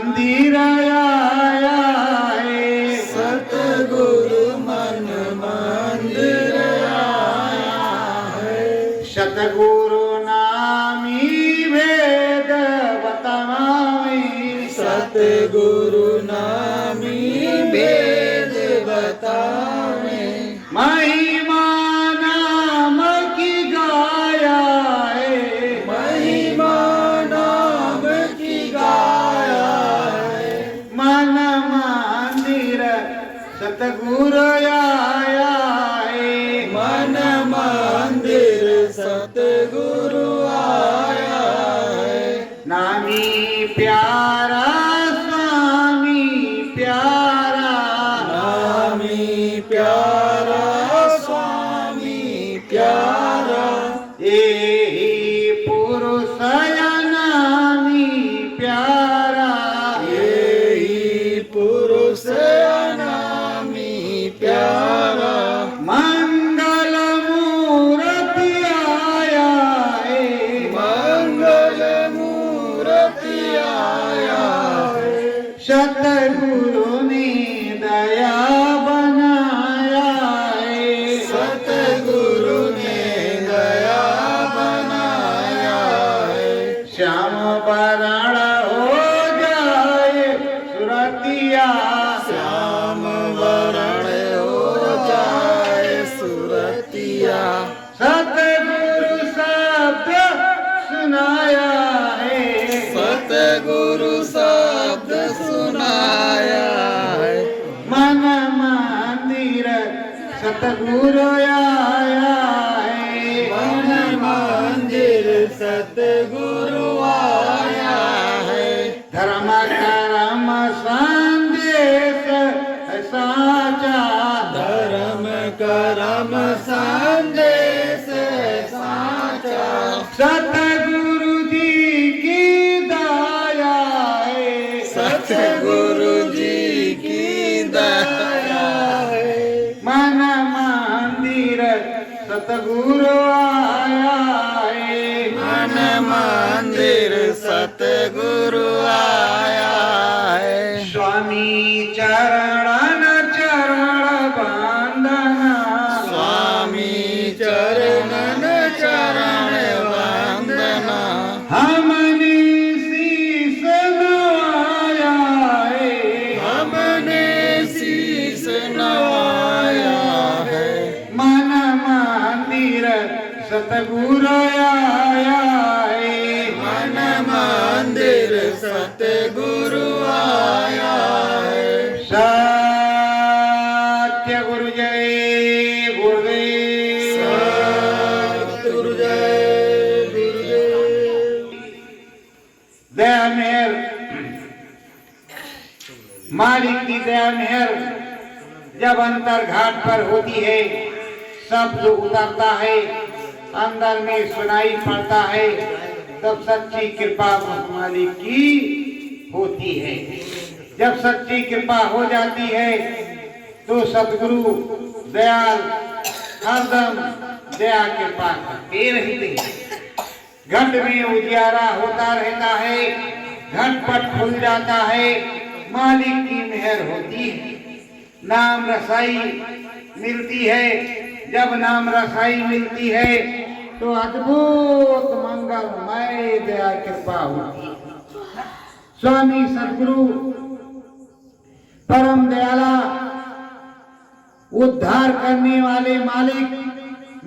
मंदिर आया है, सतगुरु मन मंदिर आया है। सतगुरु नामी वेद बतावे, सतगुरु नामी वेद बतावे। महिमा नाम की गाया है, महिमा नाम की गाया है। मन मंदिर सतगुरु आया है, मन मंदिर सतगुरु आया है। नामी प्यारा स्वामी प्यारा, नामी प्यारा स्वामी प्यारा। यही पुरुष नामी प्यारा, यही पुरुष नामी प्यारा। मंगल मूर्ति आया है, मंगल मूर्ति आया है। सतगुरु ने दया बनाया है, सतगुरु ने दया बनाया है। श्याम वरण हो जाए सुरतिया, श्याम वरण हो जाए सुरतिया। सतगुरु शब्द सुनाया है, सतगुरु शब्द सुनाया है। मन मंदिर सतगुरु आया है, मन मंदिर सतगुरु आया है। धर्म कर्म संदेश साचा, धर्म करम संदेश साचा। सतगुरु जी की दया है, सतगुरु जी की दया है। मन मंदिर सतगुरु आया है, मन मंदिर सतगुरु आया है। स्वामी चरण चरण बंदना, स्वामी चरणन चरण वंदना। हमने शीस नवाया है, हमने शीस नवाया है। मन मंदिर सतगुरु आया है, मन मंदिर सतगुरु आया है। सत्य गुरु जय गुरुदेव। सतगुरु जय गुरुदेव। दया मेहर, मालिक की दया मेहर जब अंतर घाट पर होती है, शब्द उतरता है, अंदर में सुनाई पड़ता है, तब सच्ची कृपा मालिक की होती है। जब सच्ची कृपा हो जाती है तो सतगुरु दयाल हरदम दया कृपा करते रहते हैं। घट में उजियारा होता रहता है, घटपट खुल जाता है, मालिक की मेहर होती है। नाम रसाई मिलती है, जब नाम रसाई मिलती है तो अद्भुत मंगलमय दया कृपा होती है। स्वामी सद्गुरु परम दयाला, उद्धार करने वाले मालिक,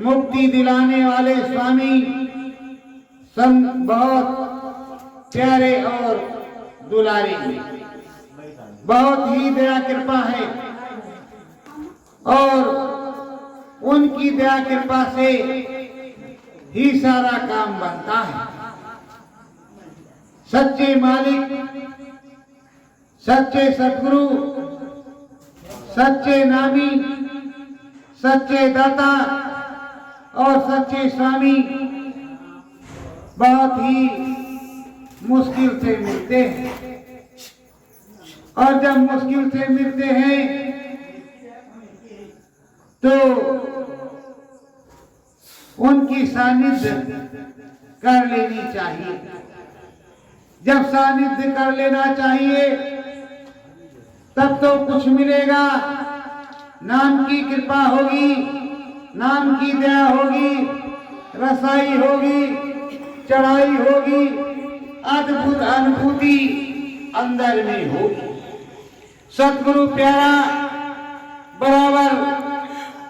मुक्ति दिलाने वाले स्वामी बहुत प्यारे और दुलारे, बहुत ही दया कृपा है और उनकी दया कृपा से ही सारा काम बनता है। सच्चे मालिक, सच्चे सद्गुरु, सच्चे नामी, सच्चे दाता और सच्चे स्वामी बहुत ही मुश्किल से मिलते हैं, और जब मुश्किल से मिलते हैं तो उनकी सानिध्य कर लेनी चाहिए। जब सानिध्य कर लेना चाहिए तब तो कुछ मिलेगा। नाम की कृपा होगी, नाम की दया होगी, रसाई होगी, चढ़ाई होगी, अद्भुत अनुभूति अंदर में होगी। सतगुरु प्यारा बराबर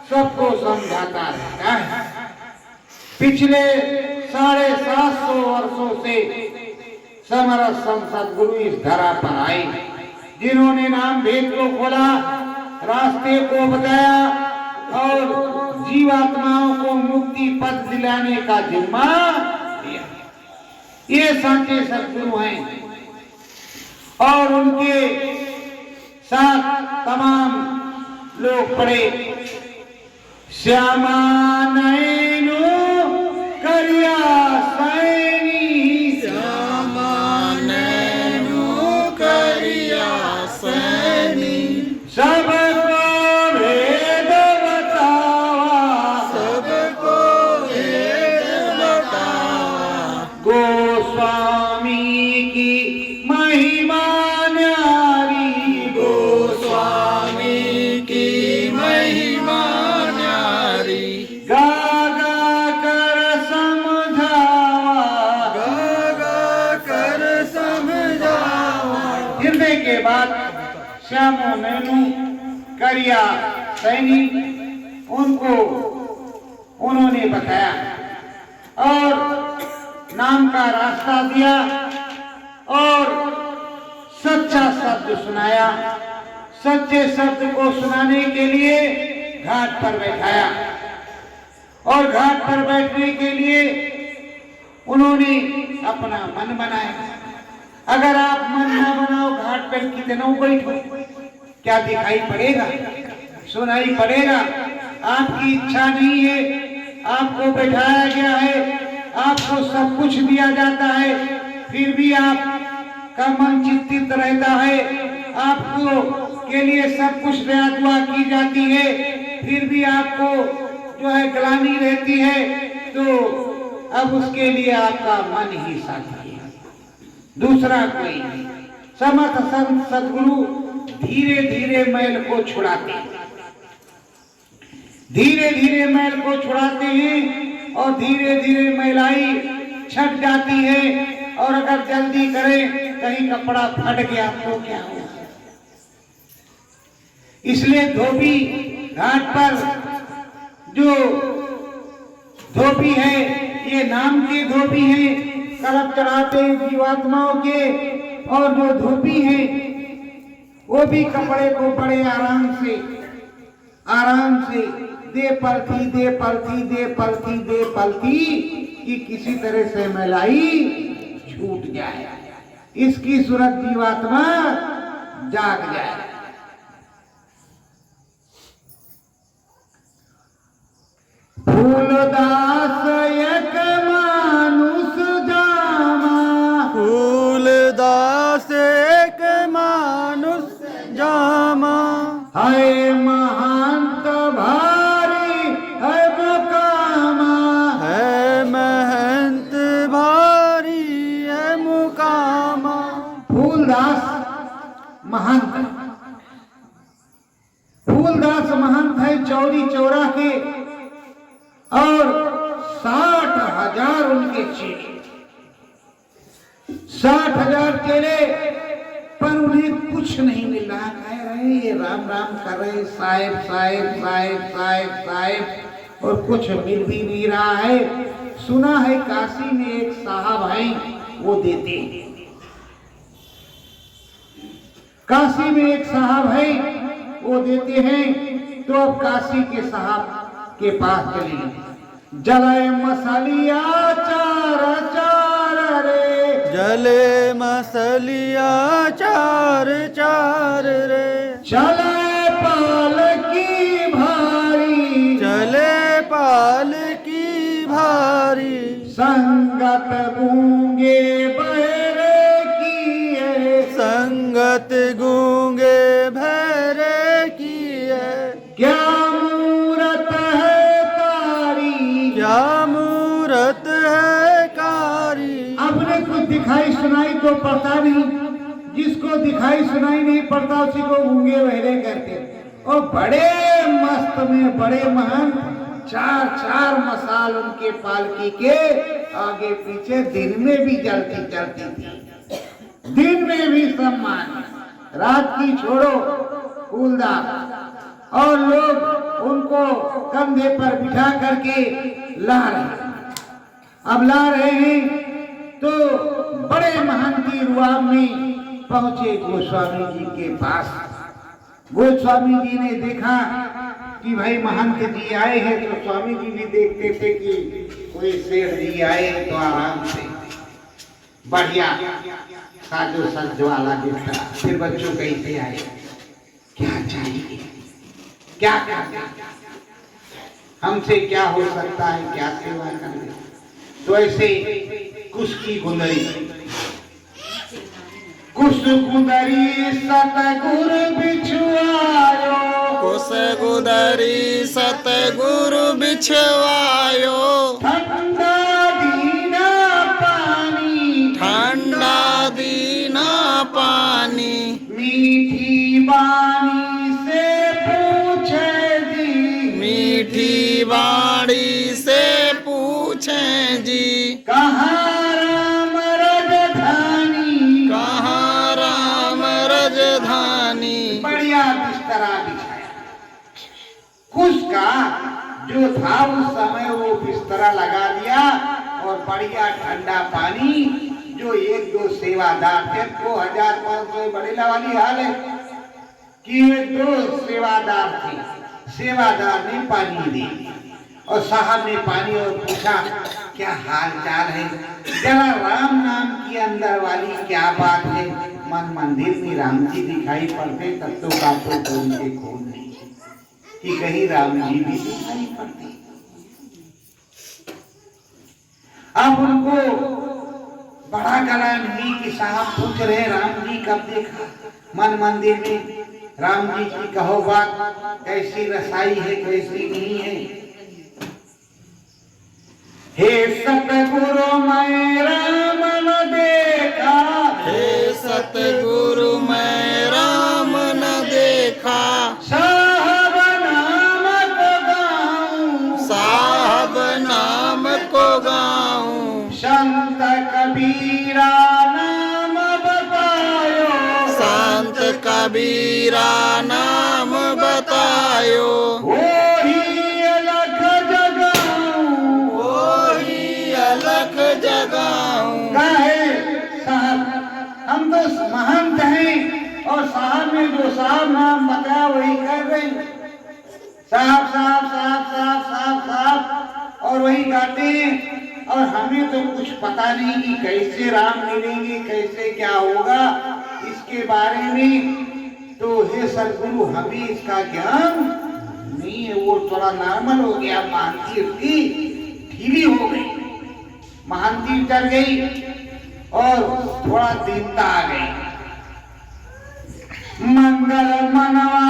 सबको समझाता रहता है। पिछले 750 वर्षों से समरस सतगुरु इस धरा पर आए, जिन्होंने नाम भेद को खोला, रास्ते को बताया और जीवात्माओं को मुक्ति पद दिलाने का जिम्मा दिया। ये सच्चे सतगुरु हैं और उनके साथ तमाम लोग पड़े। श्यामा नयनो करिया सैनी, श्यामा नैनो करिया सैनी, सबको भेद बतावा, सबको भेद बतावा, गोस्वामी की महिमा न्यारी, गोस्वामी की महिमा न्यारी, गा गा कर समझावा, गा गा कर समझावा। हृदय के बाद श्यामो नैनू करिया सैनी उनको उन्होंने बताया और नाम का रास्ता दिया और सच्चा शब्द सुनाया। सच्चे शब्द को सुनाने के लिए घाट पर बैठाया और घाट पर बैठने के लिए उन्होंने अपना मन बनाया। अगर आप मन ना बनाओ घाट पर कितना बैठो, क्या दिखाई पड़ेगा, सुनाई पड़ेगा? आपकी इच्छा नहीं है, आपको बैठाया गया है, आपको सब कुछ दिया जाता है, फिर भी आपका मन चिंतित रहता है, आपको के लिए सब कुछ दया दुआ की जाती है, फिर भी आपको जो है ग्लानि रहती है, तो अब उसके लिए आपका मन ही साथी है, दूसरा कोई नहीं। समर्थ संत सद्गुरु धीरे धीरे मैल को छुड़ाते हैं, धीरे धीरे मैल को छुड़ाते हैं और धीरे धीरे मैलाई छट जाती है। और अगर जल्दी करें कहीं कपड़ा फट गया तो क्या होगा? इसलिए धोबी घाट पर जो धोबी है, ये नाम के धोबी हैं, कलप चढ़ाते हैं जीवात्माओं के, और जो धोबी हैं वो भी कपड़े को बड़े आराम से दे पलथी दे पलथी दे पलथी दे पलथी कि किसी तरह से मलाई छूट जाए, इसकी सूरत जीवात्मा जाग जाए। फूलदास एक मानुष जामा, फूलदास एक मानुष जामा, है महंत भारी है मुकामा, है महंत भारी है मुकामा। फूलदास महंत, फूलदास महंत है चौरी चौरा के और 60,000 उनके चेले, 60,000 चेले, पर उन्हें कुछ नहीं मिल रहा। कह रहे ये राम राम कर रहे साहेब साहेब साहेब साहेब साहेब, और कुछ मिल भी नहीं रहा है। सुना है काशी में एक साहब है, वो देते हैं, काशी में एक साहब है वो देते हैं। तो अब काशी के साहब के पास चले, जले मसलिया चार चार रे, जले मसलिया चार चार रे, चले पाल की भारी, चले पाल की भारी, संगत गूंगे बहरे की है, संगत गूंगे भैरे की है, क्या मूरत है तारी, क्या मूरत है कारी। आपने कुछ दिखाई सुनाई तो पड़ता नहीं, जिसको दिखाई सुनाई नहीं पड़ता उसी को गूंगे बहरे कहते। और बड़े मस्त में बड़े महान, चार चार मसाल उनके पालकी के आगे पीछे दिन में भी जलती जलती थी, दिन में भी सम्मान, रात की छोड़ो फूलदार। और लोग उनको कंधे पर बिठा करके ला रहे। अब ला रहे हैं तो बड़े महंती रुआब में पहुंचे गोस्वामी जी के पास। गोस्वामी जी ने देखा कि भाई महंत जी आए हैं, तो स्वामी जी भी देखते थे कि कोई सेठ जी आए तो आराम से बढ़िया साजो सज वाला दिखता। फिर बच्चों कैसे आए, क्या चाहिए, क्या करना, हमसे क्या हो सकता है, क्या सेवा करनी। तो ऐसे कुश की गुंदरी, कुश गुंदरी सतगुरु बिछुआयो, कुश गुदरी सतगुरु बिछवायो, ठंडा दीना पानी, ठंडा दीना पानी, मीठी बानी से पूछे जी, मीठी बाड़ी से पूछे जी, कहाँ राम राजधानी, कहाँ राम राजधानी। बढ़िया बिस्तरा बिछाया। कुश का जो था उस समय वो बिस्तरा लगा दिया और बढ़िया ठंडा पानी। जो एक दो सेवादार थे, 2500 बड़ेला वाली हाल है कि एक दो सेवादार थे, सेवादार ने पानी दी और साहब ने पानी और पूछा क्या हाल चाल है, जरा राम नाम की अंदर वाली क्या बात है। मन मंदिर में राम जी दिखाई पड़ते तब तो काटो तो उनके खून नहीं कि कहीं राम जी भी दिखाई पड़ते। अब उनको बड़ा गला नहीं कि साहब पूछ रहे राम जी कब देखा। मन मंदिर में राम जी की कहो बात, कैसी रसाई है कैसी नहीं है। हे सतगुरु मैं राम न देखा, हे सतगुरु मैं राम न देखा, साहब नाम को गाऊं, साहब नाम को गाऊं, संत कबीरा नाम बतायो, संत कबीरा नाम बतायो, वही अलख जगाऊं, वही अलख जगाऊं। कहे साहब हम तो महंत हैं और साहब ने जो साहब नाम बताया वही कर रहे हैं। साहब साहब साहब साहब साहब साहब और वही गाते हैं। और हमें तो कुछ पता नहीं कि कैसे राम मिलेंगे, कैसे क्या होगा इसके बारे में। तो हे सदगुरु हमें इसका ज्ञान नहीं है। वो थोड़ा नॉर्मल हो गया, महांती उसकी ढीली हो गई, महांती उतर गई और थोड़ा दीनता आ गई। मंगल मनवा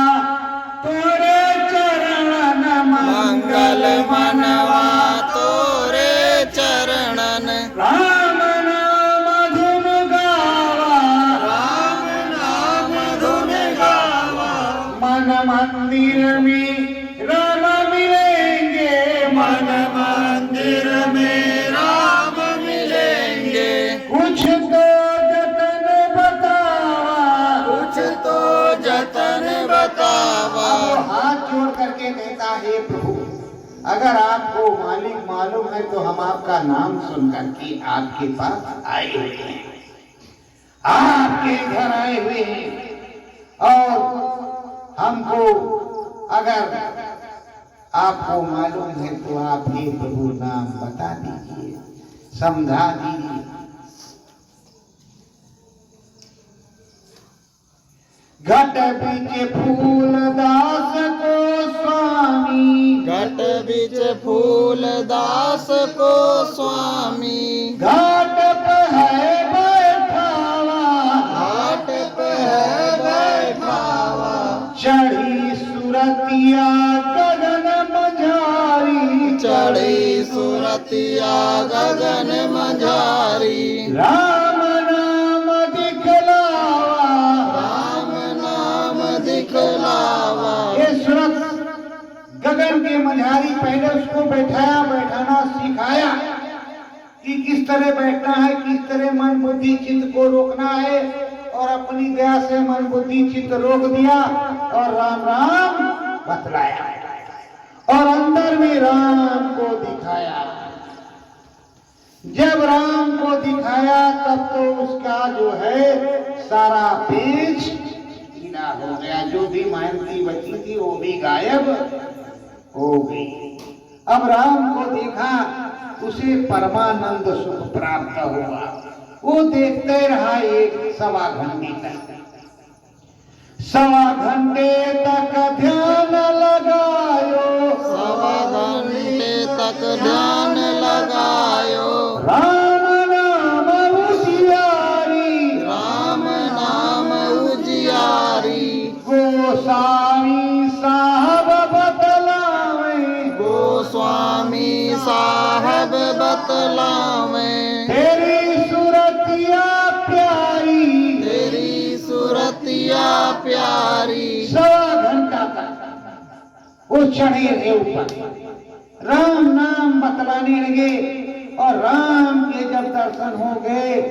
तोरे चरणन, मंगल मनवा तोरे चरणन, राम नाम धुन गावा, राम नाम धुन गावा, मन मंदिर में राम मिलेंगे, मन मंदिर में राम मिलेंगे। कुछ तो जतन बतावा, कुछ तो जतन बतावा। वो हाथ जोड़ करके कहता है प्रभु अगर आपको मालिक मालूम है तो हम आपका नाम सुन करके आपके पास आए हुए हैं, आपके घर आए हुए हैं। और हमको अगर आपको मालूम है तो आप ये प्रभु नाम बता दीजिए, समझा दीजिए। घट बीच फूल दास को स्वामी, घट बीच फूल दास को स्वामी, घाट पे है बैठावा, घाट पे है बैठावा, चढ़ी सुरतिया गगन मझारी, चढ़ी सुरतिया गगन मझारी, राम नाम लगन के मझारी पहले उसको बैठाना सिखाया कि किस तरह बैठना है, किस तरह मन बुद्धि चित्त को रोकना है, और अपनी दया से मन बुद्धि चित्त रोक दिया और राम राम बतलाया और अंदर में राम को दिखाया। जब राम को दिखाया तब तो उसका जो है सारा पेच ढीला हो गया, जो भी मेहनती बची थी वो भी गायब हो गई। अब राम को देखा, उसे परमानंद सुख प्राप्त हुआ। वो देखते रहा एक सवा घंटे तक। सवा घंटे तक ध्यान लगायो, सवा घंटे तक ध्यान लगायो, राम नाम उजियारी, राम नाम उजियारी। गोस्वामी साहब बतलावे, गोस्वामी साहब बतलावे, तेरी सूरतिया प्यारी, तेरी सूरतिया प्यारी। सवा घंटा तक वो चढ़े रहे ऊपर, राम नाम बतलाने लगे और राम के जब दर्शन हो गए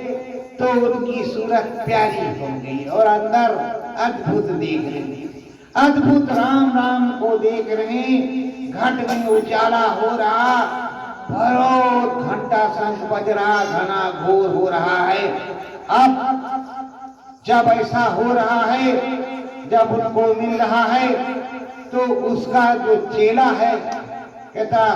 तो उनकी सूरत प्यारी हो गई और अंदर अद्भुत देख रहे, अद्भुत राम राम को देख रहे। घट में उजाला हो रहा, भरो घंटा शंख बज रहा, घना घोर हो रहा है। अब जब ऐसा हो रहा है, जब उनको मिल रहा है तो उसका जो चेला है कहता,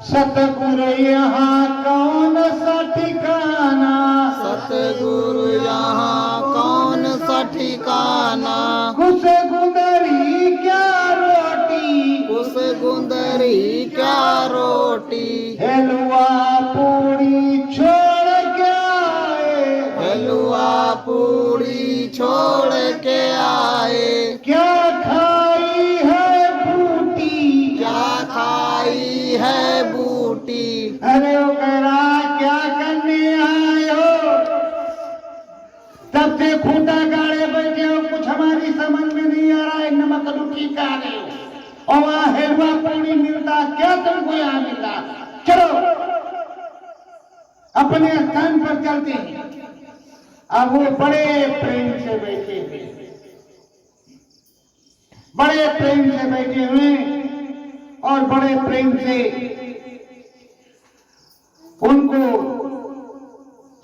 सतगुरु यहाँ कौन सा ठिकाना, सतगुरु यहाँ कौन सा ठिकाना, घुस गुदरी क्या रोटी, उस गुंदरी क्या रोटी, हलवा पूरी छोड़ के आए, हलवा पूरी छोड़ के आए। क्या खाई है बूटी, क्या खाई है बूटी, अरे वो कह रहा क्या करने आए हो, तब से खूंटा गाड़े बैठे हो, कुछ हमारी समझ में नहीं आ रहा है, नमक लुटी का रहे हो और वहां हलवा पूरी मिलता, क्या तुमको यहाँ मिलता, चलो अपने स्थान पर चलते हैं। अब वो बड़े प्रेम से बैठे हुए, बड़े प्रेम से बैठे हुए और बड़े प्रेम से उनको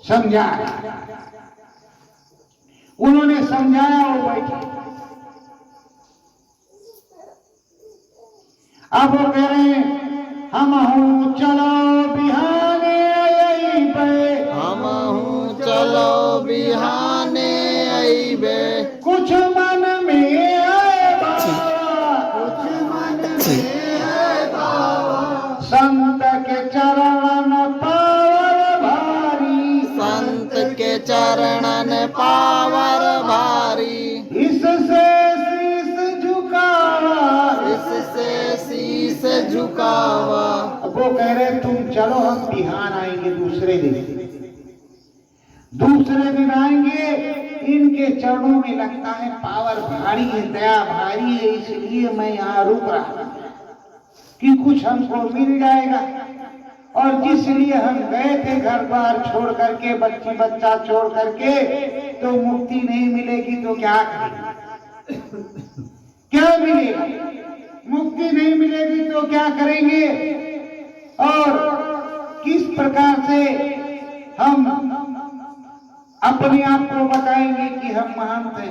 समझाया, उन्होंने समझाया, वो बैठे। अब वो कह रहे हैं, हम हूँ चलो बिहाने यही पे, हम हूँ चलो बिहाने अइबे, कुछ मन में है बाबा, कुछ मन में है बाबा, संत के चरणन पावर भारी, संत के चरणन पावर भारी, इससे शीस झुकावा, इससे शीस झुकावा। अब वो कह रहे तुम चलो, हम बिहान आएंगे दूसरे दिन, दूसरे दिन आएंगे। इनके चरणों में लगता है पावर भारी है, दया भारी है, इसलिए मैं यहाँ रुक रहा हूं कि कुछ हमको मिल जाएगा। और जिसलिए हम गए थे घर बार छोड़ करके, बच्ची बच्चा छोड़ करके, तो मुक्ति नहीं मिलेगी तो क्या करेंगे, क्या मिलेगा, मुक्ति नहीं मिलेगी तो क्या करेंगे, और किस प्रकार से हम अपने आप को बताएंगे कि हम महान थे।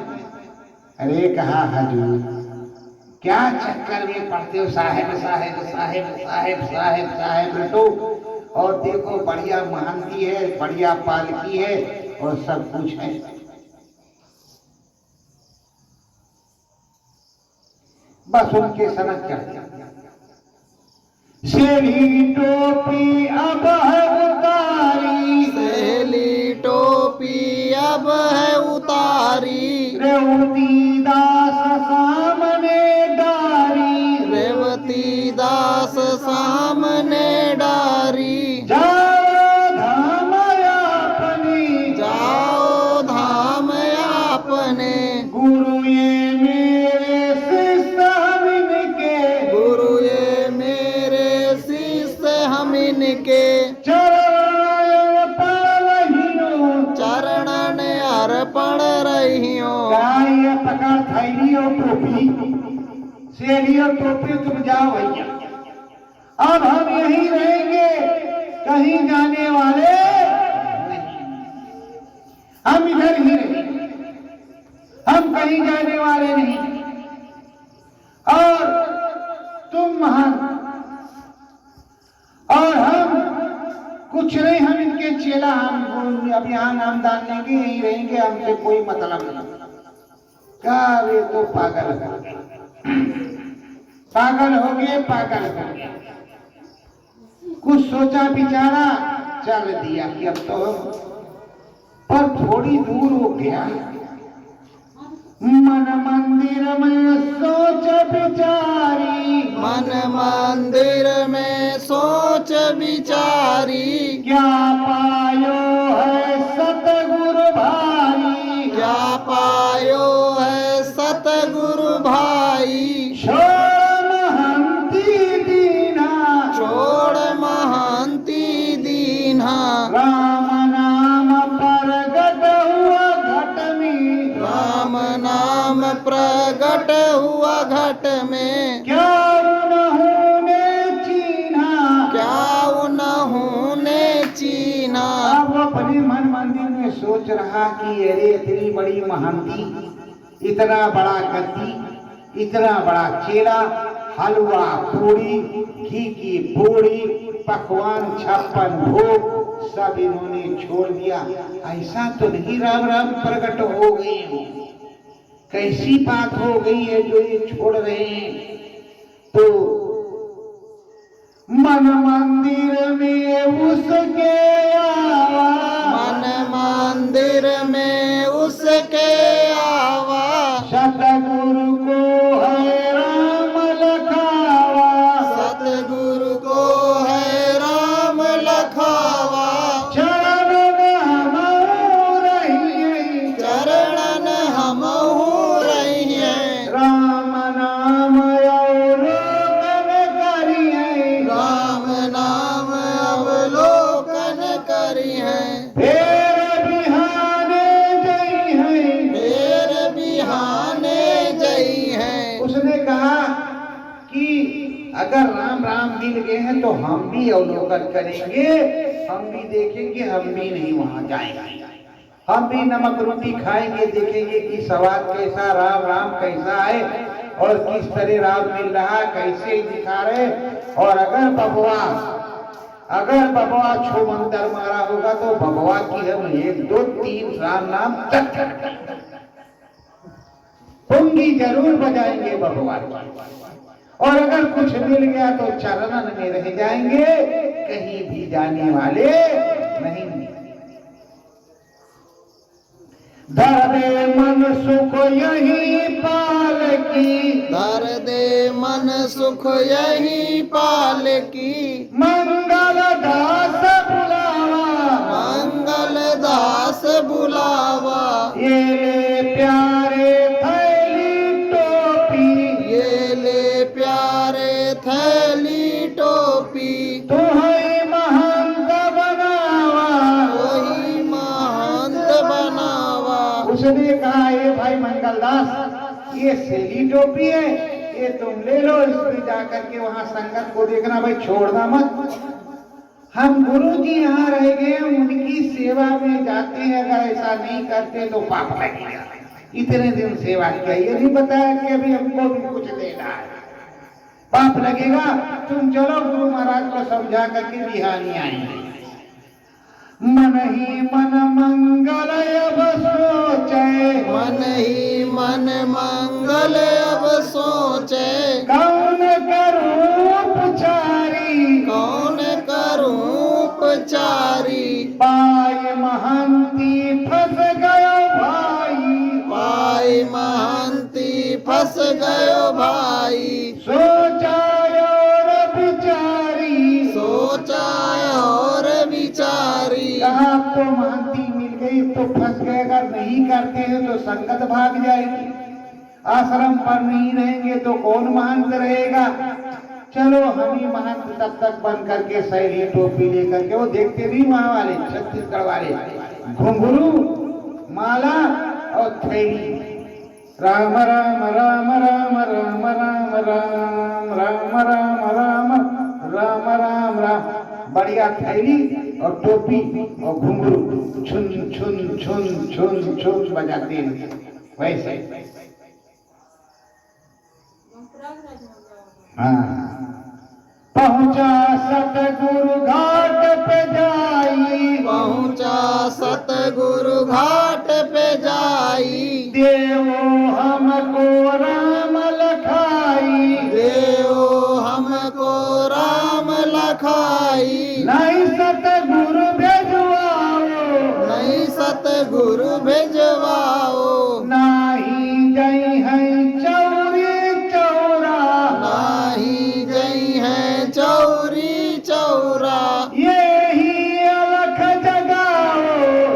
अरे कहा हजूर, क्या चक्कर में पड़ते हो, साहेब साहेब साहेब साहेब साहेब साहेब बेटो, और देखो बढ़िया महंती है, बढ़िया पालकी है और सब कुछ है। बस उनके सनक चढ़, सेली टोपी अब है उतारी, सेली टोपी अब है उतारी, रेवती दास सामने डारी, रेवती दास सामने डारी, जाओ धाम अपनी, जाओ धाम अपने, गुरु ये मेरे शिष्य हम इनके, गुरु ये पकड़ थैली और टोपी, सेली और टोपी, तुम जाओ भैया, अब हम यहीं रहेंगे, कहीं जाने वाले नहीं, हम इधर ही रहेंगे, हम कहीं जाने वाले नहीं। और तुम महान और हम कुछ नहीं, हम इनके चेला, हम अब यहाँ नामदान लेंगे, यहीं रहेंगे, हमसे कोई मतलब नहीं। क्या वे तो पागल हो गए, पागल हो गए, पागल हो गए। कुछ सोचा विचारा, चल दिया कि अब तो, पर थोड़ी दूर हो गया, मन मंदिर में सोच विचारी, मन मंदिर में सोच विचारी, क्या पायो है सतगुरु भाई, क्या पायो है सतगुरु भाई, छोड़ महंती दीना, छोड़ महंती दीन्हा, राम नाम प्रगट हुआ घट में, राम नाम प्रगट हुआ घट में, क्या उन्होंने चीन्हा, क्या उन्होंने चीना। अब वो अपने मन मंदिर में सोच रहा कि अरे इतनी बड़ी महंती, इतना बड़ा गद्दी, इतना बड़ा चेला, हलवा पूरी, घी की पूरी, पकवान 56 भोग सब इन्होंने छोड़ दिया। ऐसा तो नहीं राम राम प्रकट हो गई हो, कैसी बात हो गई है जो ये छोड़ रहे हैं। तो मन मंदिर में उसके आवा, मन मंदिर में उसके आवा, सतगुरु को है राम लखावा, सतगुरु को है राम लखावा, चरण हमहु रहिए, चरणन हमहु रहिए, राम नाम अवलोकन करिए, राम नाम अवलोकन करिए, फेर बिहाने जई है। फेर बिहाने जई है। उसने कहा कि अगर राम राम मिल गए हैं तो हम भी अवलोकन करेंगे, हम भी देखेंगे, हम भी नहीं वहां जाएंगे, हम भी नमक रोटी खाएंगे, देखेंगे कि स्वाद कैसा, राम राम कैसा है और किस तरह राम मिल रहा, कैसे दिखा रहे। और अगर बबुआ छो मंतर मारा होगा तो बबुआ की हम 1 2 3 राम नाम तक पुंगी जरूर बजाएंगे बबुआ की। और अगर कुछ मिल गया तो चरणन में रह जाएंगे, कहीं भी जाने वाले नहीं। दर्दे मन सुख यही पाल की, धर दे मन सुख यही पाल की, मंगल दास बुलावा, मंगल दास बुलावा, ये ले प्यारे थैली टोपी, ये ले प्यारे थैली टोपी, तुम्हें महंत बनावा, वही महंत बनावा। उसने कहा ये भाई मंगलदास, ये सेली टोपी है, ये तुम ले लो, इसमें जाकर के वहां संगत को देखना, भाई छोड़ना मत। हम गुरु जी यहाँ रह गए, उनकी सेवा में जाते हैं, अगर ऐसा नहीं करते तो पाप लगेगा। इतने दिन सेवा किया, ये नहीं बताया कि अभी हमको भी कुछ देना है, पाप लगेगा। तुम चलो गुरु महाराज को समझा करके बिहानी आएंगे। मन ही मन मंगल अब सोचे, मन ही मन मंगल अब सोचे, कौन करूं पुचारी, कौन करूं पुचारी, पाय महंती फंस गयो भाई, पाई महंती फंस गयो भाई, सोचा और बिचारी, सोचा और विचारी। कहा तो महंती मिल गई तो फंस गए, अगर नहीं करते हैं तो संगत भाग जाएगी, आश्रम पर नहीं रहेंगे तो कौन महंत रहेगा। चलो हम ही महंत तब तक बन करके सैली टोपी लेकर के, वो देखते भी वहां वाले छत्तीसगढ़ वाले, घुंघरू माला और थैली राम राम राम राम राम राम राम राम राम राम राम राम राम। बढ़िया थैली और टोपी और घुंघरू छुन छुन छुन छुन छुन बजाते हैं वैसे। हाँ, पहुंचा सतगुरु घाट पे जाई, पहुँचा सतगुरु घाट पे जाई, देवो हमको राम लखाई, देवो हमको राम लखाई, नहीं सतगुरु भेजवाओ, नहीं सतगुरु भेजवाओ, नाही जई है चौरी चौरा, नाही जई है चौरी चौरा, यही अलख जगाओ,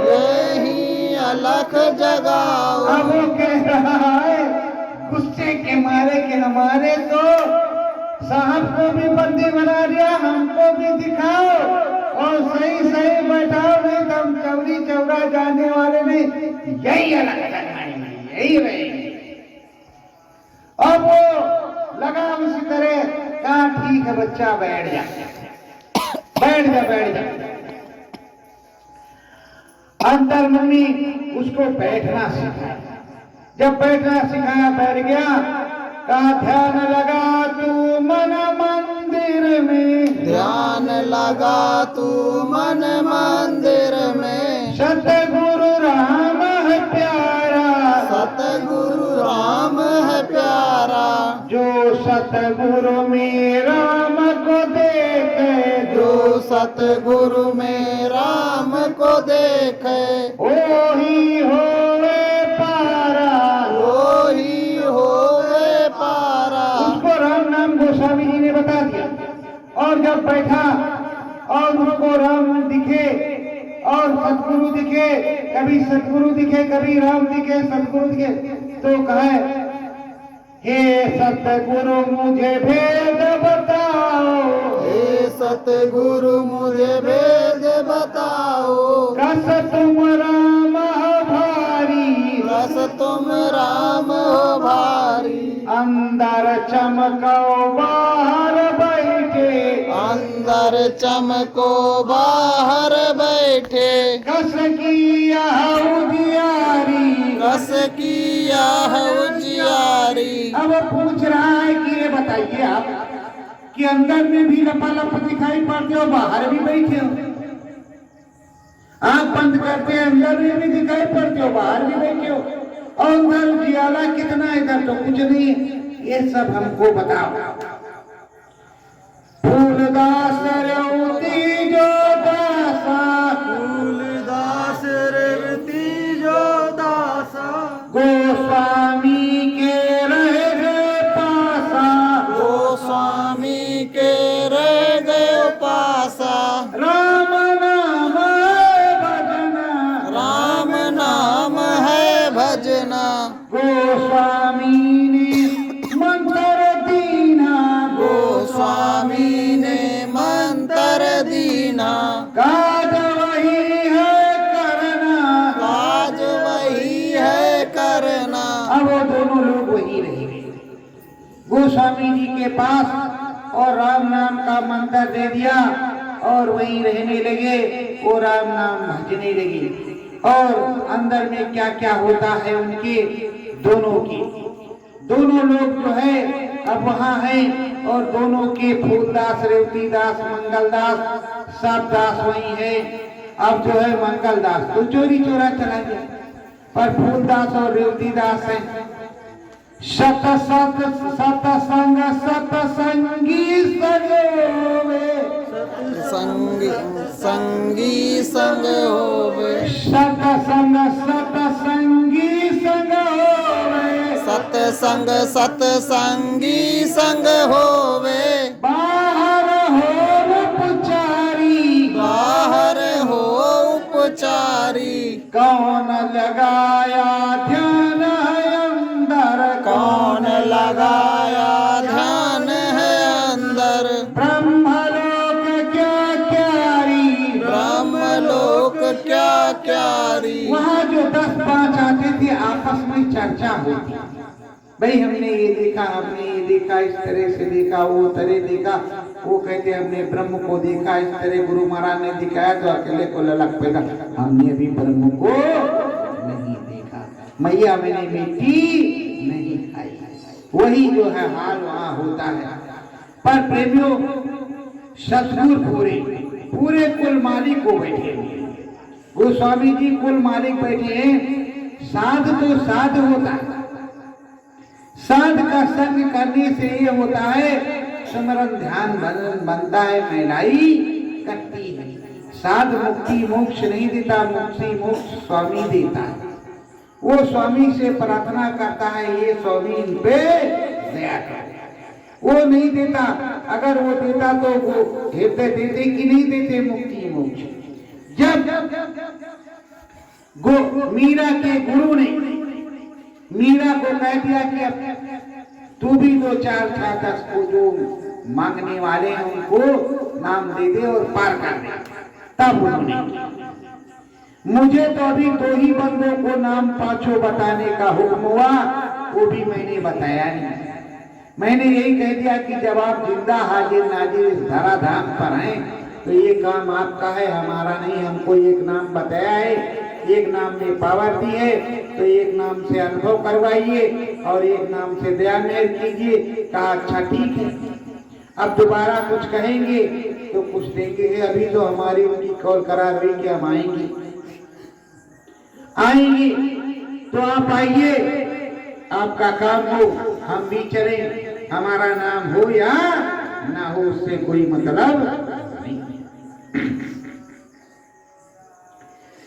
यही अलख जगाओ। अब वो कह रहा है गुस्से के मारे कि हमारे तो साहब को भी बंदी बना दिया, हमको भी दिखाओ और सही सही बैठाओ, नहीं तो हम चौरी चौरा जाने वाले नहीं, यही अलग लगाएंगे, यही रहेंगे। अब वो लगा उसी तरह, कहा ठीक है बच्चा बैठ जा, बैठ जा बैठ जा। अंदर मम्मी उसको बैठना सिखाया, जब बैठना सिखाया बैठ गया, कहा ध्यान लगा तू मन मंदिर में, ध्यान लगा तू मन मंदिर में, सतगुरु राम है प्यारा, सतगुरु राम है प्यारा, जो सतगुरु में राम को देखे, जो सतगुरु में राम को देखे, ओही होवे पारा, वही होवे पारा। उसको राम नाम गोस्वामी जी ने बता दिया। और जब बैठा और उसको राम दिखे और सतगुरु दिखे, कभी सतगुरु दिखे कभी राम दिखे, सतगुरु दिखे, तो कहे हे सतगुरु मुझे भेद बताओ, हे सतगुरु मुझे भेद बताओ, रस तुम राम भारी, रस तुम राम हो भारी, अंदर चमको बाहर बैठे, अंदर चमको बाहर बैठे, कस की यह उजियारी, रस की यह उजियारी। अब वो पूछ रहा है कि ये बताइए आप कि अंदर में भी लपालप दिखाई पड़ते हो, बाहर भी बैठे हो, आंख बंद करते अंदर में भी दिखाई पड़ते हो, बाहर भी बैठे हो, और उधर उजियाला कितना, इधर तो कुछ नहीं है, ये सब हमको बताओ। फूलदास रेवती जो दासा, फूलदास रेवती जो दासा, गोस्वामी के रहे पासा, गोस्वामी के रह गए पासा, राम नाम है भजना, राम नाम है भजना, गोस्वामी ने मंत्र दीना, गोस्वामी ने मंत्र दीना, काज वही है करना, काज वही है करना। अब वो दोनों लोग वही रह गए गोस्वामी जी के पास, और राम नाम का मंत्र दे दिया और वहीं रहने लगे, वो राम नाम भजने लगे। और अंदर में क्या क्या होता है उनके दोनों की, दोनों लोग जो है अब वहाँ हैं, और दोनों के फूलदास रेवतीदास मंगलदास सब दास वही है। अब जो है मंगलदास तो चोरी चोरा चला गया, पर फूलदास और रेवतीदास है। सतसंगी संग होवे, संगी संगी संग होवे, सतसंगी संग होवे, सतसंग सतसंगी संग होवे, बाहर हो उपचारी, बाहर हो उपचारी, कौन लगाया ध्यान है अंदर, कौन लगाया ध्यान है अंदर, ब्रह्मलोक क्या क्यारी, ब्रह्मलोक क्या क्यारी। वहाँ जो 10-5 आते थे आपस में चर्चा होती, भाई हमने ये देखा, हमने ये देखा, इस तरह से देखा, वो तरह देखा। वो कहते हमने ब्रह्म को देखा इस तरह, गुरु महाराज ने दिखाया तो अकेले को ललक पैदा, हमने अभी ब्रह्म को नहीं देखा, मैया मैंने मिट्टी नहीं खाई। वही जो है हाल वहां होता है। पर प्रेमियों, सतगुरु पूरे पूरे कुल मालिक को बैठे, गोस्वामी जी कुल मालिक बैठे हैं। साध तो साध होता है, साध का संग करने से ये होता है स्मरण ध्यान भजन बनता है, महिलाई करती है। साध मुक्ति मोक्ष नहीं देता, मुक्ति मोक्ष स्वामी देता है। वो स्वामी से प्रार्थना करता है, ये स्वामी इन पे दया कर। वो नहीं देता, अगर वो देता तो वो हृदय देते कि नहीं देते मुक्ति मोक्ष। जब मीरा के गुरु ने मीरा को कह दिया कि अब तू भी 2 4 6 10 को जो मांगने वाले हैं उनको नाम दे दे और पार कर दे, तब उन्होंने मुझे तो अभी 2 ही बंदों को नाम 5 बताने का हुक्म हुआ, वो भी मैंने बताया नहीं। मैंने यही कह दिया कि जब आप जिंदा हाजिर नाजिर इस धराधाम पर हैं तो ये काम आपका है, हमारा नहीं। हमको एक नाम बताया है, एक नाम ने पावर दी है, तो एक नाम से अनुभव करवाइए और एक नाम से दया मेहर कीजिए। कहा अच्छा ठीक है। अब दोबारा कुछ कहेंगे तो कुछ देंगे, अभी तो हमारी उनकी कॉल करार हुई कि हम आएंगे तो आप आइए, आपका काम हो, हम भी चलें, हमारा नाम हो या ना हो उससे कोई मतलब नहीं।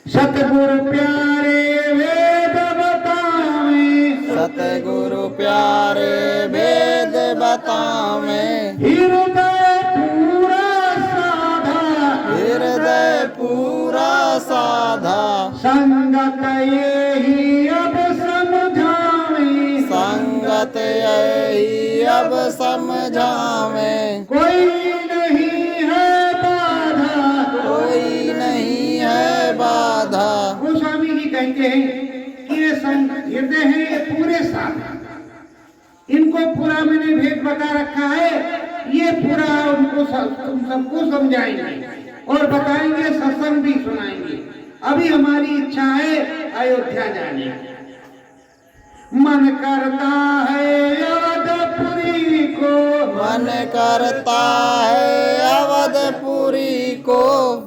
सतगुरु प्यारे वेद बतावे, सतगुरु प्यारे वेद बतावे, हृदय पूरा साधा, हृदय पूरा साधा, संगत यही अब समझावे, संगत यही अब समझावे, कोई नहीं है बाधा, कोई नहीं है बाधा। गोस्वामी जी कहते हैं कि ये हृदय है, ये पूरे साथ, इनको पूरा मैंने भेद बता रखा है, ये पूरा उनको तुम सबको समझाएंगे और बताएंगे, सत्संग भी सुनाएंगे। अभी हमारी इच्छा है अयोध्या जाने की, मन करता है अवधपुरी को, मन करता है अवधपुरी को,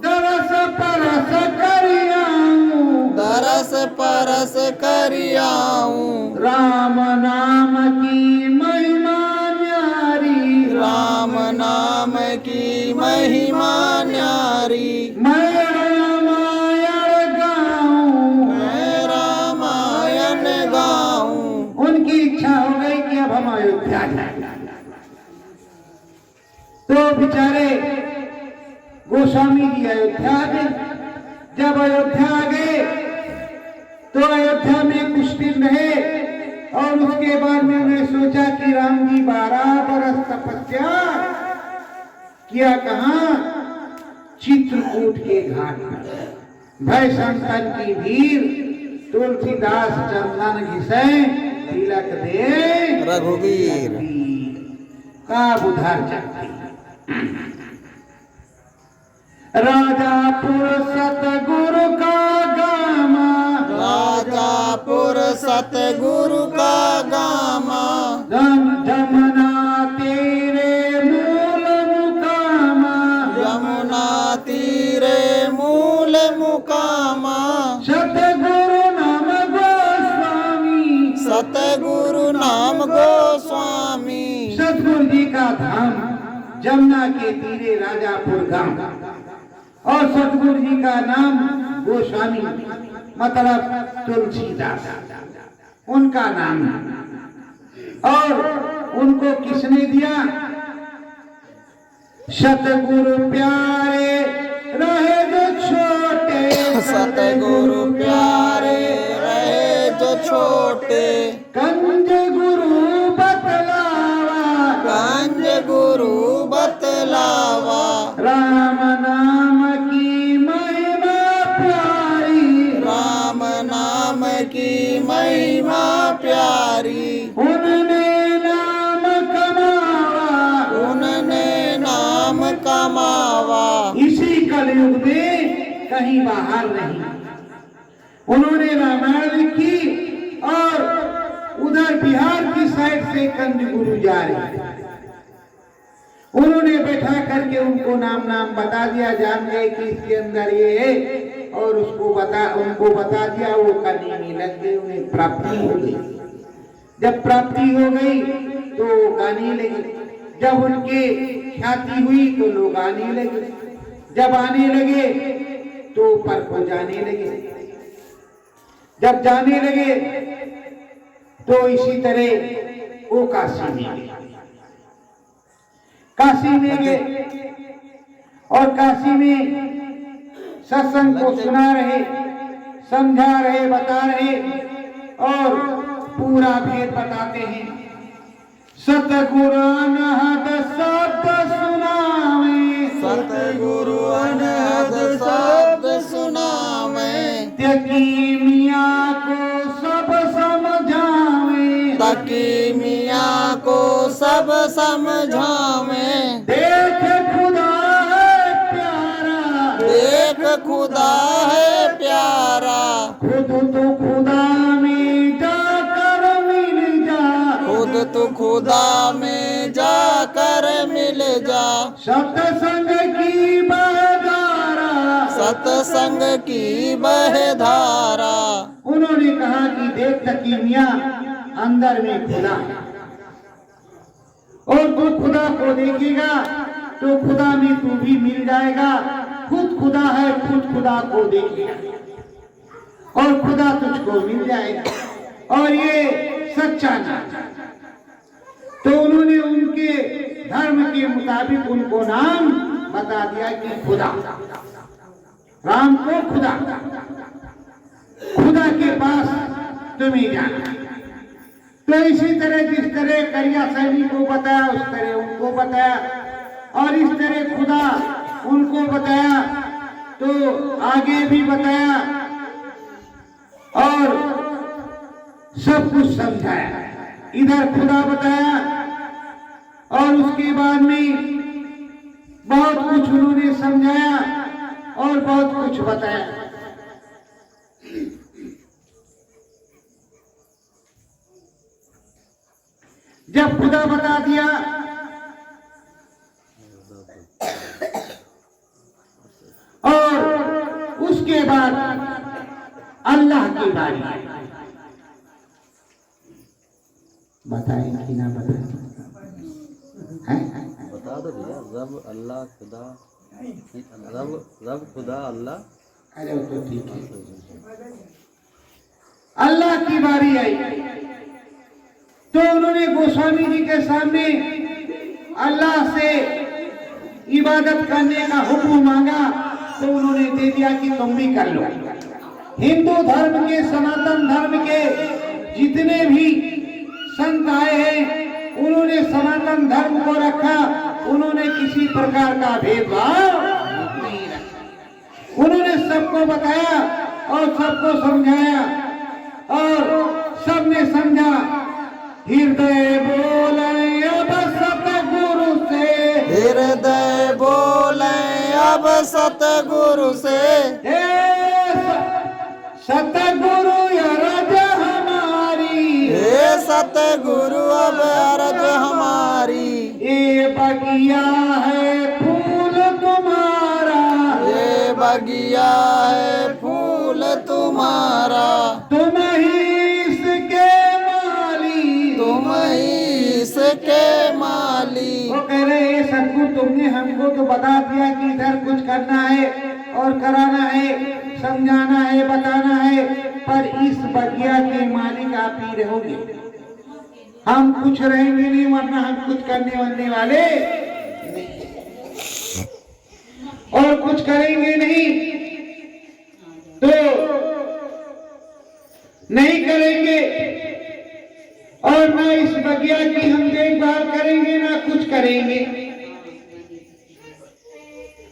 दरस परस करियाऊं, दरस परस करियाऊं, राम नाम की महिमा न्यारी, राम नाम की महिमा न्यारी, मैं रामायण गाऊं, मैं रामायण गाऊं। उनकी इच्छा हो गई कि अब हम अयोध्या जाएं। तो बेचारे गोस्वामी जी अयोध्या आ गए। जब अयोध्या आ गए तो अयोध्या में कुछ दिन रहे और उसके बाद में उन्हें सोचा कि राम जी 12 बरस तपस्या किया, कहां? चित्रकूट के घाट पर, भय संतन की भीड़, तुलसीदास चंदन घिसे, तिलक दे रघुवीर, का बुधार चलती। राजापुर सतगुरु का गामा, राजापुर सतगुरु का गामा, जमुना तेरे मूल मुकामा, यमुना तीरे मूल मुकामा, सतगुरु नाम गोस्वामी, सतगुरु नाम गोस्वामी। सतगुरु जी का धाम जमुना के तीरे राजापुर गांव, और सतगुरु जी का नाम गोस्वामी मतलब तुलसीदास, उनका नाम है। और उनको किसने दिया? सतगुरु प्यारे रहे जो छोटे, सतगुरु प्यारे रहे जो छोटे, कंज गुरु बतलावा, कंज गुरु बतलावा, राम नाम की महिमा प्यारी, राम नाम की महिमा प्यारी, उन कहीं बाहर नहीं। उन्होंने रामायण लिखी और उधर बिहार की साइड से कंद गुरु जा रहे, उन्होंने बैठा करके उनको नाम नाम बता दिया, जान गए कि इसके अंदर ये है, और उनको बता दिया। वो करने में लग गए, उन्हें प्राप्ति हो गई। जब प्राप्ति हो गई तो गाने लगे, जब उनके ख्याति हुई तो लोग आने लगे, जब आने लगे तो ऊपर को जाने लगे, जब जाने लगे तो इसी तरह वो काशी में गए। काशी में गए और काशी में सत्संग को सुना रहे, समझा रहे, बता रहे और पूरा भेद बताते हैं। सतगुरु अनहद शब्द सुनावे, सतगुरु अनहद शब्द सुनावे, त्यकी मियाँ को सब समझावे, तकी मियाँ को सब समझावे। देख खुदा है प्यारा, देख खुदा है प्यारा, खुद तो खुदा में जाकर मिल जा, खुद तो खुदा में जाकर मिल जा। सत्संग की बहधारा, सत्संग की बहधारा। उन्होंने कहा कि देख तकी मियाँ अंदर में खुदा है, और तू खुदा को देखेगा तो खुदा में तू भी मिल जाएगा। खुद खुदा है, खुद खुदा को देखेगा और खुदा तुझको मिल जाएगा, और ये सच्चा नाम। तो उन्होंने उनके धर्म के मुताबिक उनको नाम बता दिया कि खुदा, राम को खुदा, खुदा के पास तुम्हें जाना। तो इसी तरह जिस तरह करिया सैनी को बताया उस तरह उनको बताया, और इस तरह खुदा उनको बताया तो आगे भी बताया और सब कुछ समझाया। इधर खुदा बताया और उसके बाद में बहुत कुछ उन्होंने समझाया और बहुत कुछ बताया। जब खुदा बता दिया और उसके बाद अल्लाह की बारी। बताएं कि ना बताएं? बता दो भैया। रब अल्लाह खुदा, रब खुदा अल्लाह। अरे वो तो ठीक है। अल्लाह की बारी आई तो उन्होंने गोस्वामी जी के सामने अल्लाह से इबादत करने का हुक्म मांगा, तो उन्होंने दे दिया कि तुम भी कर लो। हिंदू धर्म के, सनातन धर्म के जितने भी संत आए हैं उन्होंने सनातन धर्म को रखा, उन्होंने किसी प्रकार का भेदभाव नहीं रखा। उन्होंने सबको बताया और सबको समझाया और सबने समझा। हृदय बोले अब सतगुरु से, हृदय बोले अब सतगुरु से। सतगुरु अरज हमारी, हे सतगुरु अब अरज हमारी। ये बगिया है फूल तुम्हारा, ये बगिया है फूल तुम्हारा। तुम ही इसके माली, तुम ही इसके माली। वो कह रहे सतगुरु तुमने हमको तो बता दिया कि इधर कुछ करना है और कराना है, समझाना है, बताना है, पर इस बगिया के मालिक आप ही रहोगे। हम कुछ रहेंगे नहीं, वरना हम कुछ करने वाले नहीं और कुछ करेंगे नहीं तो नहीं करेंगे, और ना इस बगिया की हम देखभाल करेंगे ना कुछ करेंगे।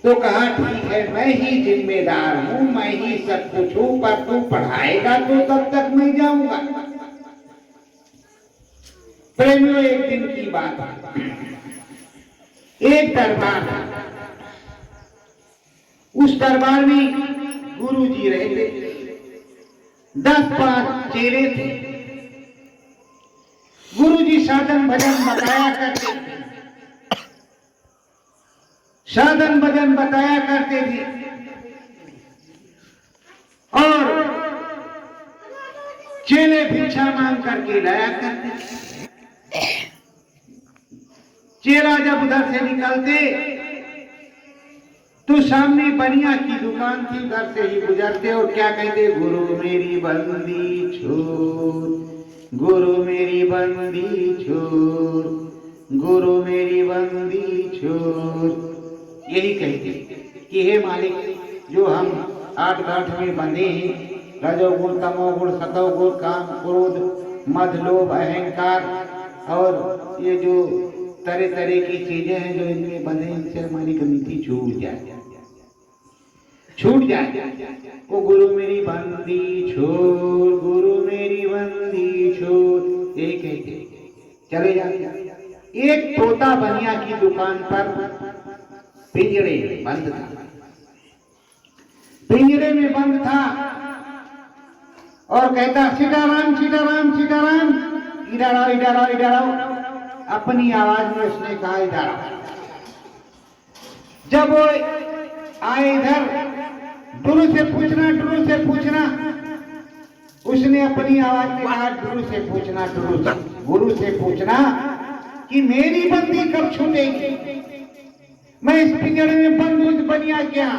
तो कहा ठीक है, मैं ही जिम्मेदार हूं, मैं ही सब कुछ हूं, पर तू पढ़ाएगा तो तब तक मैं जाऊंगा। प्रेमियों, एक दिन की बात है, एक दरबार, उस दरबार में गुरुजी रहते, 10-5 चेले थे। गुरुजी साधन भजन बताया करते थे, साधन भजन बताया करते थे और चेले भिक्षा मांग करके लाया करते थे। चेला जब उधर से निकलते तो सामने बनिया की दुकान थी, उधर से ही गुजरते और क्या कहते, गुरु मेरी बंदी छोड़, गुरु मेरी बंदी छोड़, गुरु मेरी बंदी छोड़। यही कहते कि हे मालिक, जो हम 8 गांठ में बंधे हैं, रजोगुण तमोगुण सतोगुण काम क्रोध मद लोभ अहंकार और ये जो तरह तरह की चीजें हैं जो इनमें बंधे, इनसे हमारी गलती छूट जाए, छूट जाए। वो गुरु मेरी बंदी छोड़, गुरु मेरी बंदी छोड़, यही कहते चले जाते। एक तोता बनिया की दुकान पर पिंजरे में बंद था, पिंजरे में बंद था और कहता, सीताराम सीताराम सीताराम, इधर आओ इधर आओ इधर आओ। अपनी आवाज में उसने कहा इधर आओ। जब वो आए इधर, गुरु से पूछना, गुरु से पूछना, उसने अपनी आवाज में कहा, गुरु से पूछना, गुरु से पूछना कि मेरी बंदी कब छूटेगी, मैं इस पिंजरे में बंद हूं बनिया क्या,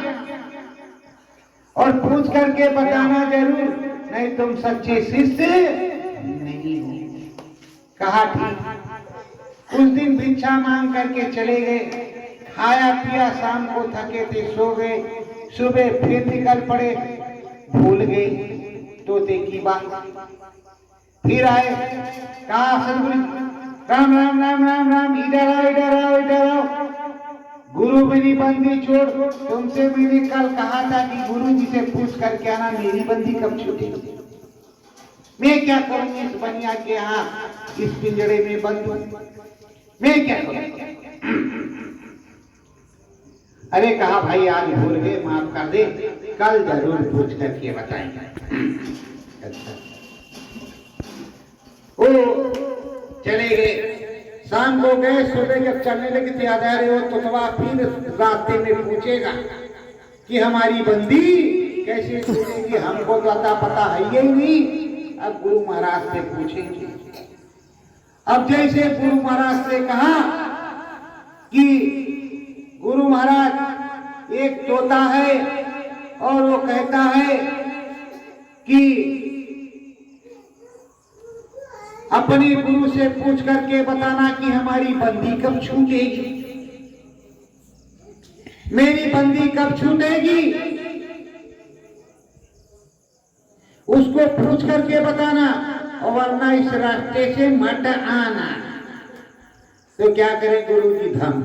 और पूछ करके बताना जरूर, नहीं तुम सच्चे शिष्य नहीं हो। कहा ठीक। उस दिन भिक्षा मांग करके चले गए, खाया पिया, शाम को थके थे सो गए, सुबह फिर निकल पड़े, भूल गए तोते की बात। फिर आए, कहा सदगुरु राम राम राम राम राम, इधर आओ इधर आओ इधर आओ। गुरु मेरी बंदी छोड़, तुमसे मैंने कल कहा था कि गुरु जी से पूछ करके आना मेरी बंदी कब छूटेगी, मैं क्या करूं इस बनिया के यहाँ इस पिंजरे में बंद हूं, मैं क्या करूं। अरे कहा भाई आज भूल गए, माफ कर दे, कल जरूर पूछ करके बताएंगे। अच्छा वो चले गए, शाम को गए, सुबह जब चलने लगे थे याद आ रहे हो तो फिर रास्ते में पूछेगा कि हमारी बंदी कैसे छूटेगी, हमको तो अता पता है ही नहीं। अब गुरु महाराज से पूछेंगे। अब जैसे गुरु महाराज से कहा कि गुरु महाराज एक तोता है और वो कहता है कि अपने गुरु से पूछ करके बताना कि हमारी बंदी कब छूटेगी, मेरी बंदी कब छूटेगी, उसको पूछ करके बताना, और वरना इस रास्ते से मत आना। तो क्या करे गुरु जी, धम।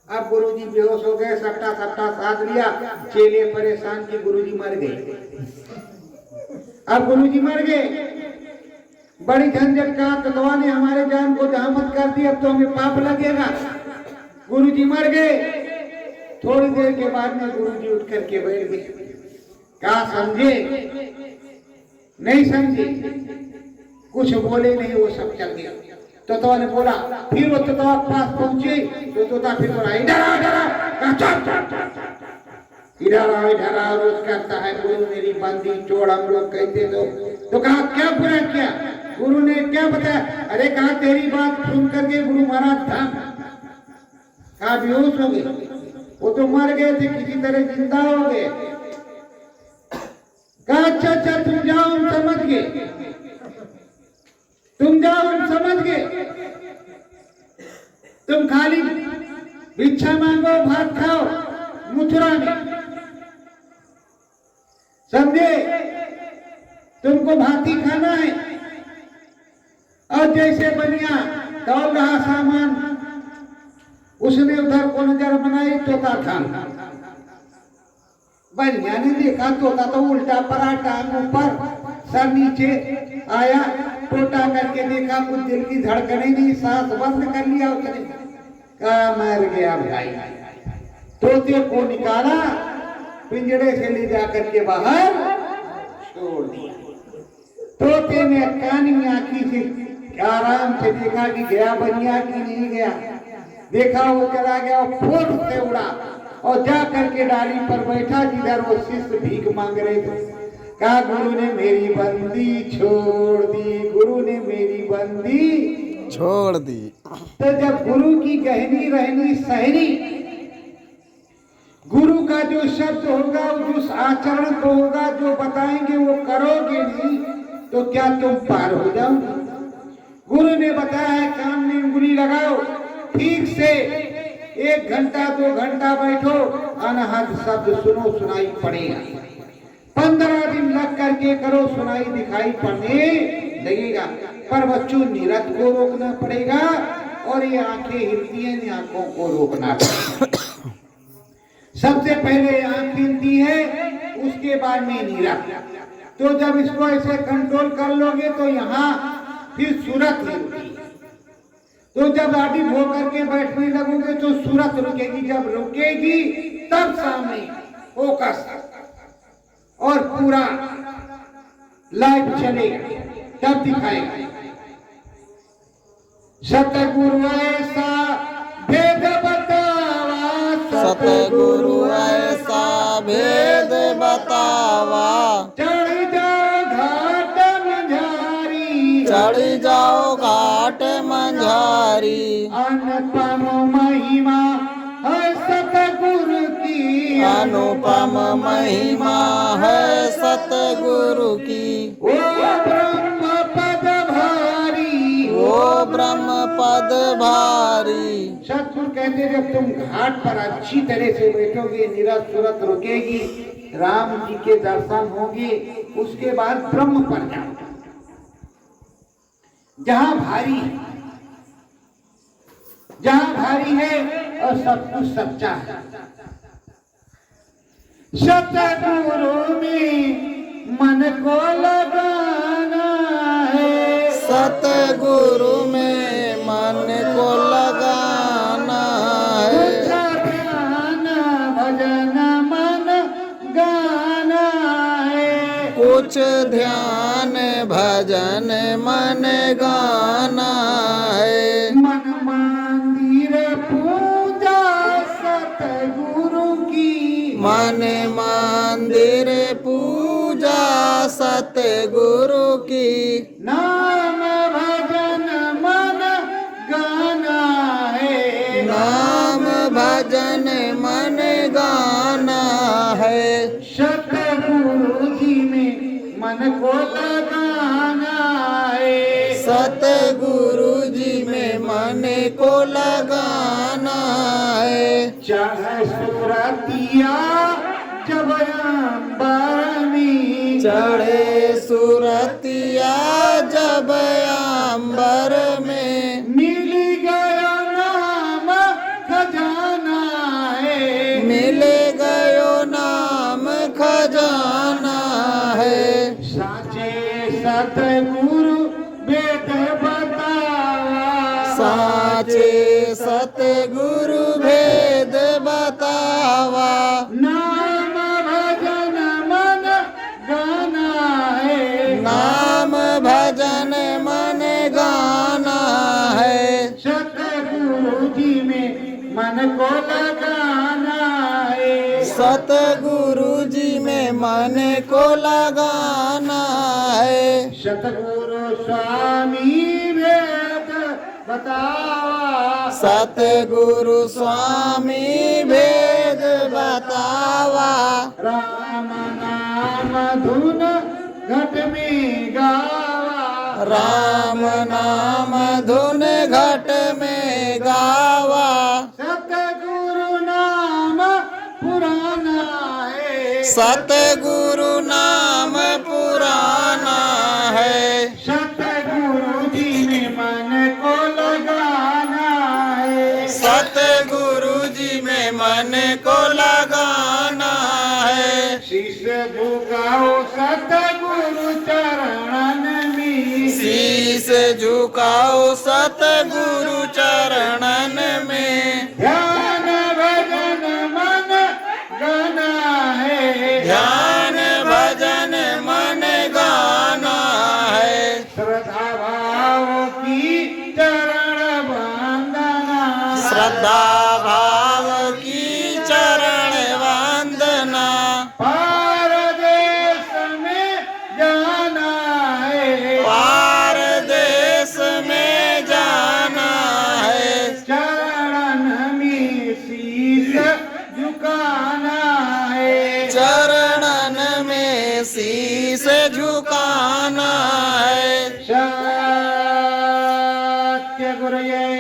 अब गुरु जी बेहोश हो गए, सट्टा सट्टा साध लिया, चेले परेशान कि गुरु जी मर गए। अब गुरु जी मर गए, बड़ी झंझट का ततवा ने हमारे जान को जहामत कर दी, अब तो हमें पाप लगेगा। गुरु जी मर गए, थोड़ी देर के बाद में गुरु जी उठ करके बैठ गए। क्या समझे, नहीं समझे, कुछ बोले नहीं, वो सब चल गया। तोता ने बोला, फिर वो तोता पास पहुंचे तो तोता फिर बोला, इधर आओ इधर आओ, इधर आओ इधर आओ, रोज करता है गुरु मेरी बंदी छोड़, हम लोग कहते तो कहा क्या बुरा किया, गुरु ने क्या बताया, अरे कहा तेरी बात सुन करके गुरु महाराज था, कहा बेहोश हो गए, वो तो मर गए थे, किसी तरह जिंदा हो गए। कहा अच्छा अच्छा तुम जाओ, हम समझ गए, तुम जाओ हम समझ गए, तुम खाली भिक्षा मांगो, भात खाओ मथुरा में, समझे, तुमको भाती खाना है। और जैसे बनिया तौल रहा सामान, उसने उधर को नजर बनाई, तोता था। बनिया ने देखा तोता तो उल्टा पड़ा, टांग ऊपर सर नीचे आया, टोटा करके देखा, कुछ दिल की धड़कने नहीं, सांस बंद कर लिया उसने, कहा मर गया भाई। तोते को निकाला पिंजड़े से ले जाकर के बाहर छोड़ दिया। तोते ने कानी आंखी से आराम से देखा कि गया बढ़िया कि नहीं गया। देखा वो चला गया और फुर से उड़ा और जा करके डाली पर बैठा जिधर वो शिष्य भीख मांग रहे थे। कहा गुरु ने मेरी बंदी छोड़ दी, गुरु ने मेरी बंदी छोड़ दी। तो जब गुरु की गहनी रहनी सहनी, गुरु का जो शब्द होगा, उस आचरण को होगा, जो बताएंगे वो करोगे नहीं तो क्या तुम पार हो जाओगे। गुरु ने बताया है कान में उंगली लगाओ, ठीक से 1 घंटा 2 घंटा बैठो, अनहद शब्द सुनो, सुनाई पड़ेगा। 15 दिन लग करके करो, सुनाई दिखाई पड़ने लगेगा। पर बच्चों निरत को रोकना पड़ेगा और ये आंखें हिलती हैं, इन आंखों को रोकना पड़ेगा। सबसे पहले आंख हिलती है, उसके बाद में निरत। तो जब इसको ऐसे कंट्रोल कर लोगे तो यहाँ फिर सूरत हिलती है। तो जब आदि हो करके बैठने लगोगे तो सूरत रुकेगी, जब रुकेगी तब सामने फोकस और पूरा लाइव चलेगा, तब दिखाएगा। सतगुरु ऐसा भेद बतावा, सतगुरु ऐसा भेद बतावा, चढ़ जाओ घाट मंझारी, चढ़ जाओ घाट मंझारी। अनुपम महिमा है सतगुरु की, अनुपम महिमा है सतगुरु की। वो ब्रह्म पद भारी, वो ब्रह्म पद भारी। सतगुरु कहते जब तुम घाट पर अच्छी तरह से बैठोगे, निरत सूरत रुकेगी, राम जी के दर्शन होंगे, उसके बाद ब्रह्म पर जाओ, जहां भारी है, जहां भारी है और सब कुछ सच्चा है। सतगुरु में मन को लगाना है, सतगुरु में मन को लगाना है। ध्यान भजन मन गाना है, कुछ ध्यान भजन मन गाना है। मन मंदिर पूजा सतगुरु की, मन मंदिर पूजा सतगुरु की। नाम भजन मन गाना है, नाम भजन मन गाना है। सतगुरु जी में मन को लगाना है, सतगुरु जी में मन को लगाना है। चढ़ सुरतिया जब अंबर में, चढ़े सुरतिया जब अंबर में, मिल गया नाम खजाना है, मिल गयो नाम खजाना है। साचे सतगुरु वेद बतावा, साचे सतगुरु भेद बतावा। नाम भजन मन गाना है, नाम भजन मन गाना है। सतगुरु जी में मन को लगाना है, सतगुरु जी में मन को लगाना है। सतगुरु स्वामी वेद बतावा, सतगुरु स्वामी भेद बतावा। राम नाम धुन घट में गावा, राम नाम धुन घट में गावा। सतगुरु नाम पुराना है, सतगुरु नाम पुराना है। सतगुरु जी में मन को लगाना है, सतगुरु जी में मन को लगाना है। शीश झुकाओ सतगुरु चरणन में, शीस झुकाओ सतगुरु चरणन में। ध्यान भजन मन गाना है, श्रद्धा भाव की चरण वंदना पारदेश में जाना है पार देश में जाना है चरण में शीश झुकाना है चरणन में शीश झुकाना है सत्य गुरु